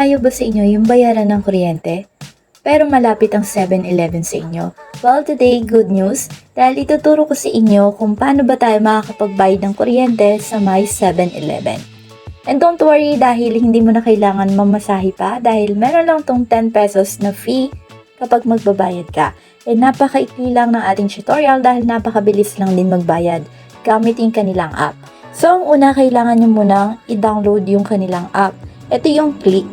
Ayaw ba sa inyo yung bayaran ng kuryente? Pero malapit ang 7-Eleven sa inyo. Well, today, good news, dahil ituturo ko sa inyo kung paano ba tayo makakapagbayad ng kuryente sa may 7-Eleven. And don't worry dahil hindi mo na kailangan mamasahe pa dahil meron lang tong 10 pesos na fee kapag magbabayad ka. And napakaikli lang ng ating tutorial dahil napakabilis lang din magbayad gamit yung kanilang app. So, ang una, kailangan nyo munang i-download yung kanilang app. Ito yung Click.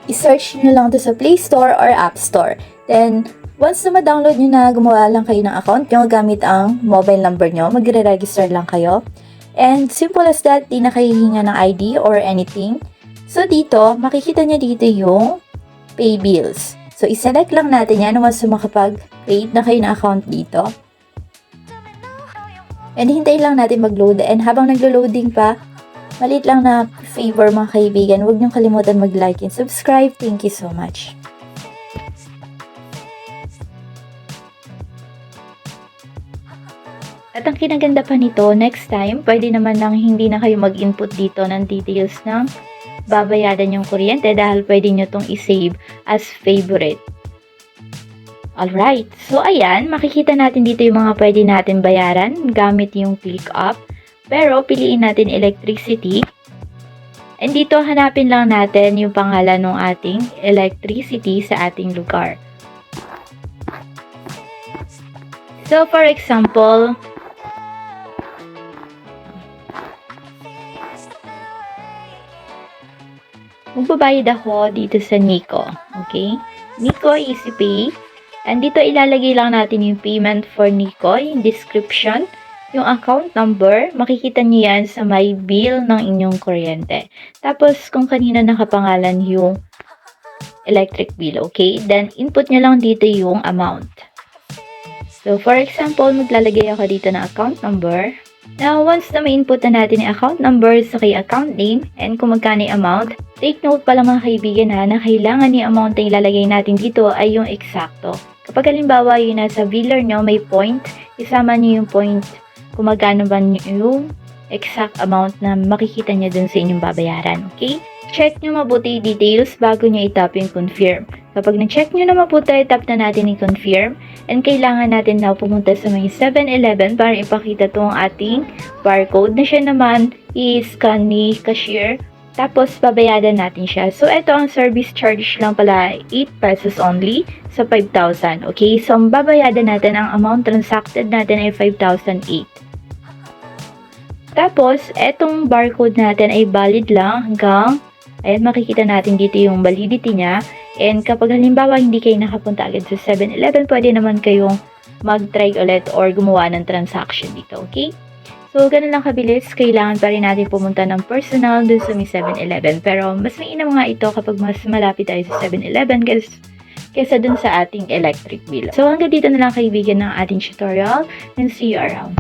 I-search nyo lang ito sa Play Store or App Store. Then, once na ma-download nyo na, gumawa lang kayo ng account nyo gamit ang mobile number nyo. Magre-register lang kayo. And simple as that, di na kayo hihinga ng ID or anything. So, dito, makikita nyo dito yung Pay Bills. So, iselect lang natin yan once na makapag-create na kayo ng account dito. And hintayin lang natin mag-load. And habang naglo-loading pa, maliit lang na favor mga kaibigan, huwag niyong kalimutan mag-like and subscribe. Thank you so much. At ang kinaganda pa nito, next time, pwede naman nang hindi na kayo mag-input dito ng details ng babayaran yung kuryente dahil pwede nyo itong i-save as favorite. Alright, so ayan, makikita natin dito yung mga pwede natin bayaran gamit yung Click Up. Pero piliin natin electricity. And dito hanapin lang natin yung pangalan ng ating electricity sa ating lugar. So for example, magbabayad ako dito sa Nico. Okay? Nico EasyPay. And dito ilalagay lang natin yung payment for Nico, yung description. Yung account number, makikita niyo yan sa may bill ng inyong kuryente. Tapos, kung kanina nakapangalan yung electric bill, okay? Then, input nyo lang dito yung amount. So, for example, maglalagay ako dito ng account number. Now, once na ma-input na natin yung account number sa kay account name and kung magkano yung amount, take note pala mga kaibigan na kailangan yung amount na ilalagay natin dito ay yung eksakto. Kapag halimbawa yung nasa biller nyo may point, isama nyo yung point kung magkano ba yung exact amount na makikita nyo dun sa inyong babayaran, okay? Check nyo mabuti yung details bago nyo itap yung confirm. Kapag na-check nyo na mabuti, tap na natin yung confirm and kailangan natin na pumunta sa may 7-Eleven para ipakita itong ating barcode na siya naman i-scan ni cashier. Tapos, babayadan natin siya. So, ito ang service charge lang pala, 8 pesos only sa 5,000. Okay? So, ang babayadan natin, ang amount transacted natin ay 5,008. Tapos, etong barcode natin ay valid lang hanggang, ayan, makikita natin dito yung validity niya. And kapag halimbawa hindi kayo nakapunta agad sa 7-Eleven, pwede naman kayong mag-try ulit or gumawa ng transaction dito. Okay? So, ganun lang kabilis. Kailangan pa rin natin pumunta ng personal dun sa may 7-Eleven. Pero, mas mainam nga ito kapag mas malapit tayo sa 7-Eleven kaysa dun sa ating electric bill. So, hanggang dito na lang kaibigan ng ating tutorial and see you around.